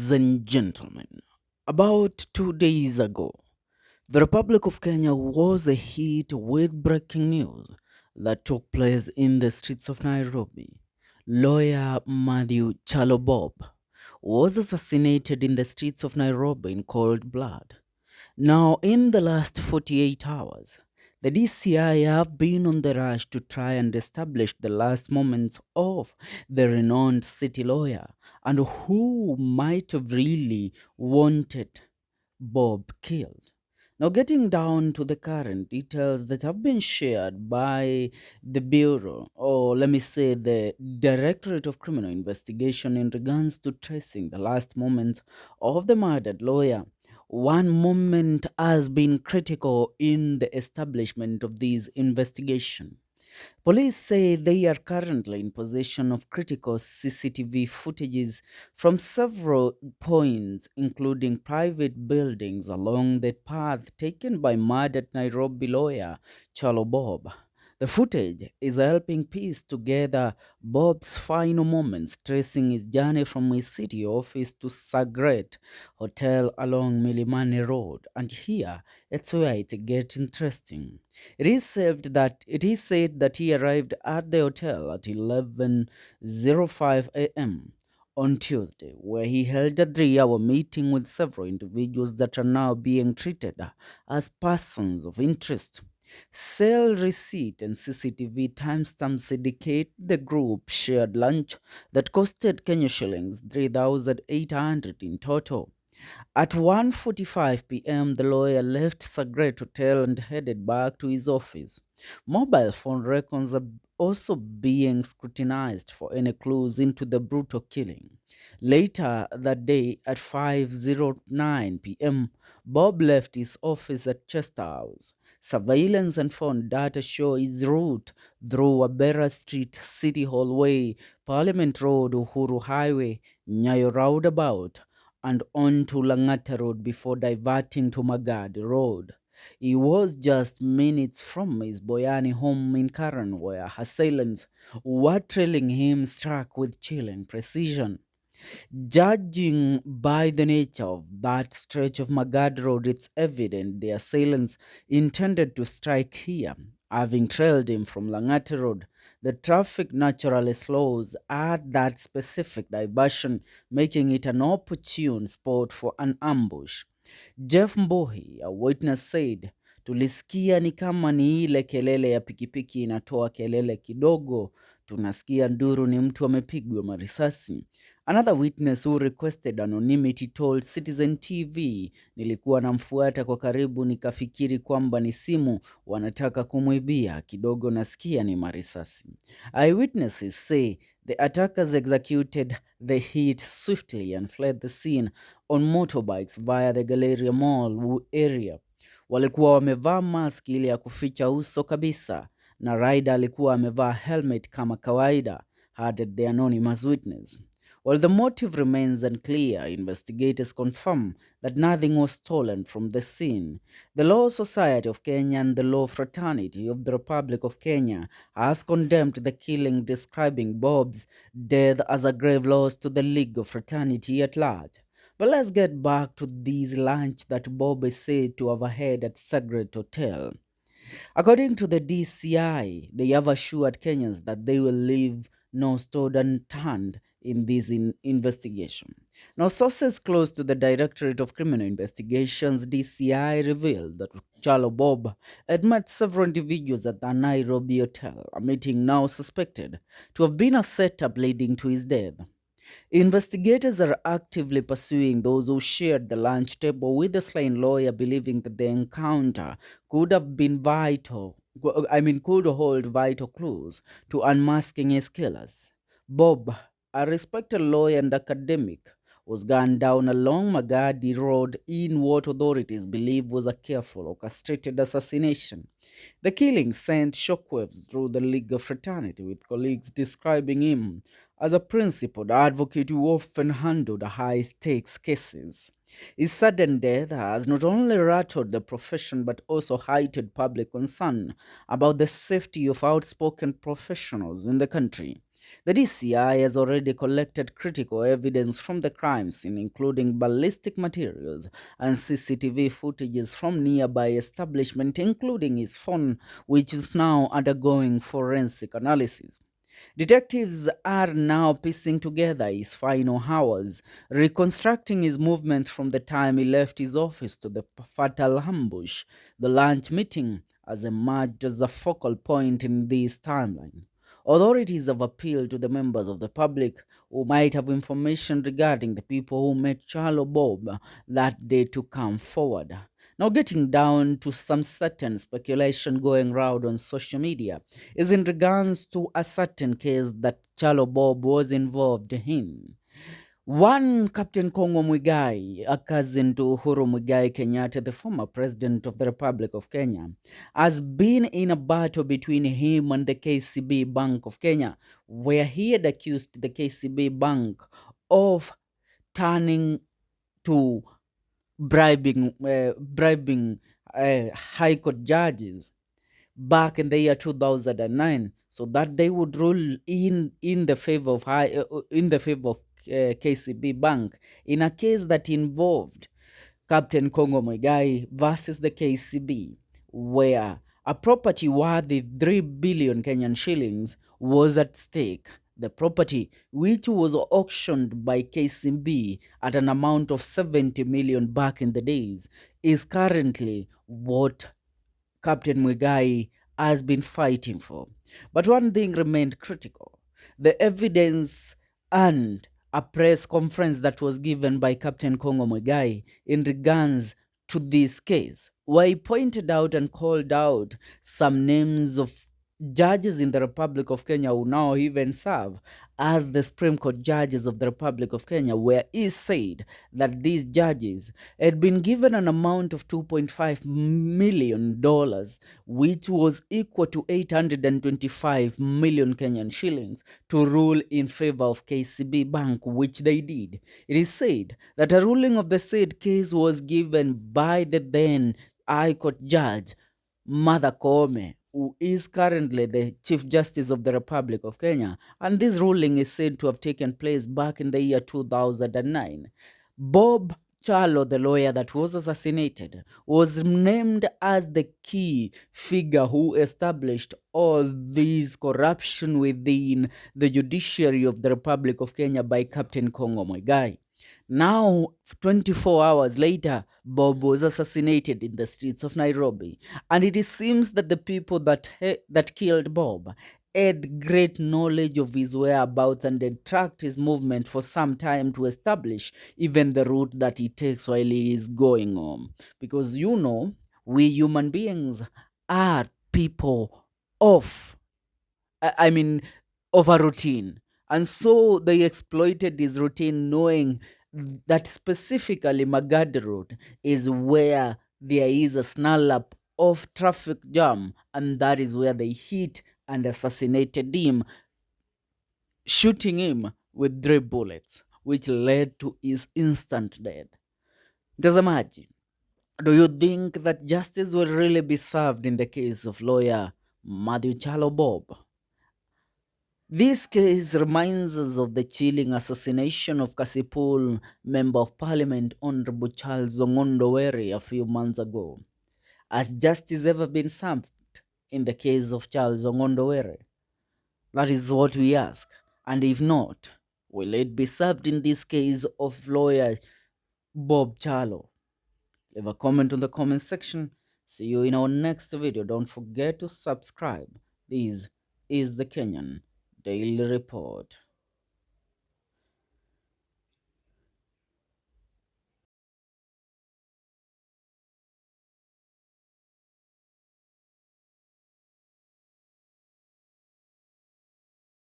Ladies and gentlemen, about 2 days ago, the Republic of Kenya was hit with breaking news that took place in the streets of Nairobi. Lawyer MATHEW Kyallo was assassinated in the streets of Nairobi in cold blood. Now, in the last 48 hours, the DCI have been on the rush to try and establish the last moments of the renowned city lawyer and who might have really wanted Bob killed. Now, getting down to the current details that have been shared by the Bureau, or let me say the Directorate of Criminal Investigation, in regards to tracing the last moments of the murdered lawyer. One moment has been critical in the establishment of this investigation. Police say they are currently in possession of critical CCTV footages from several points, including private buildings along the path taken by murdered Nairobi lawyer Kyallo. The footage is helping piece together Bob's final moments, tracing his journey from his city office to Sagret Hotel along Milimani Road. And here, it's where it gets interesting. It is said that he arrived at the hotel at 11:05 a.m. on Tuesday, where he held a 3-hour meeting with several individuals that are now being treated as persons of interest. Cell receipt and CCTV timestamps indicate the group shared lunch that costed Kenya shillings 3,800 in total. At 1:45 p.m., the lawyer left Sagret Hotel and headed back to his office. Mobile phone records are also being scrutinized for any clues into the brutal killing. Later that day at 5:09 p.m., Bob left his office at Chester House. Surveillance and phone data show his route through Wabera Street, City Hallway, Parliament Road, Uhuru Highway, Nyayo Roundabout, and on to Langata Road before diverting to Magadi Road. He was just minutes from his Boyani home in Karen, where assailants were trailing him, struck with chilling precision. Judging by the nature of that stretch of Magad Road, it's evident the assailants intended to strike here. Having trailed him from Langata Road, the traffic naturally slows at that specific diversion, making it an opportune spot for an ambush. Jeff Mbohi, a witness, said, tulisikia ni kama ni ile kelele ya pikipiki inatoa kelele kidogo, tunasikia nduru ni mtu amepigwa marisasi. Another witness who requested anonymity told Citizen TV, nilikuwa namfuata kwa karibu nikafikiri kwamba ni simu wanataka kumwibia, kidogo nasikia ni marisasi. Eyewitnesses say the attackers executed the hit swiftly and fled the scene on motorbikes via the Galleria Mall area. Walikuwa wamevaa mask ili ya kuficha uso kabisa, na rider alikuwa amevaa helmet kama kawaida, added the anonymous witness. While the motive remains unclear, investigators confirm that nothing was stolen from the scene. The Law Society of Kenya and the Law Fraternity of the Republic of Kenya has condemned the killing, describing Bob's death as a grave loss to the legal fraternity at large. But let's get back to this lunch that Bob is said to have had at Sagret Hotel. According to the DCI, they have assured Kenyans that they will leave no stone unturned in this investigation. Now, sources close to the Directorate of Criminal Investigations, DCI, revealed that Kyallo had met several individuals at the Nairobi hotel, a meeting now suspected to have been a setup leading to his death. Investigators are actively pursuing those who shared the lunch table with the slain lawyer, believing that the encounter could have been could hold vital clues to unmasking his killers. Bob, a respected lawyer and academic, was gunned down along Magadi Road in what authorities believe was a careful, orchestrated assassination. The killing sent shockwaves through the legal fraternity, with colleagues describing him as a principled advocate who often handled high stakes cases. His sudden death has not only rattled the profession but also heightened public concern about the safety of outspoken professionals in the country. The DCI has already collected critical evidence from the crime scene, including ballistic materials and CCTV footages from nearby establishment, including his phone, which is now undergoing forensic analysis. Detectives are now piecing together his final hours, reconstructing his movement from the time he left his office to the fatal ambush. The lunch meeting has emerged as a focal point in this timeline. Authorities have appealed to the members of the public who might have information regarding the people who met Kyallo Bob that day to come forward. Now, getting down to some certain speculation going around on social media is in regards to a certain case that Kyallo Bob was involved in. One Captain Kongo Muigai, a cousin to Uhuru Muigai Kenyatta, the former president of the Republic of Kenya, has been in a battle between him and the KCB Bank of Kenya, where he had accused the KCB Bank of turning to bribing high court judges back in the year 2009, so that they would rule in the favor of KCB Bank in a case that involved Captain Kongo Muigai versus the KCB, where a property worthy 3 billion Kenyan shillings was at stake. The property, which was auctioned by KCB at an amount of 70 million back in the days, is currently what Captain Muigai has been fighting for. But one thing remained critical: the evidence and a press conference that was given by Captain Kongo Muigai in regards to this case, where he pointed out and called out some names of judges in the Republic of Kenya who now even serve as the Supreme Court judges of the Republic of Kenya, where he said that these judges had been given an amount of $2.5 million, which was equal to 825 million Kenyan shillings, to rule in favor of KCB Bank, which they did. It is said that a ruling of the said case was given by the then High Court Judge Martha Koome, who is currently the Chief Justice of the Republic of Kenya, and this ruling is said to have taken place back in the year 2009. Bob Kyallo, the lawyer that was assassinated, was named as the key figure who established all this corruption within the judiciary of the Republic of Kenya by Captain Kongo Muigai. Now, 24 hours later, Bob was assassinated in the streets of Nairobi, and it seems that the people that killed Bob had great knowledge of his whereabouts and had tracked his movement for some time to establish even the route that he takes while he is going home. Because we human beings are people of I mean, of a routine. And so they exploited this routine, knowing that specifically Magadi Road is where there is a snarl up of traffic jam, and that is where they hit and assassinated him, shooting him with 3 bullets, which led to his instant death. Mtazamaji, do you think that justice will really be served in the case of lawyer Matthew Kyallo Bob? This case reminds us of the chilling assassination of Kasipul Member of Parliament Honorable Charles Ong'ondo Were a few months ago. Has justice ever been served in the case of Charles Ong'ondo Were? That is what we ask. And if not, will it be served in this case of lawyer Bob Kyallo? Leave a comment on the comment section. See you in our next video. Don't forget to subscribe. This is the Kenyan Daily Report.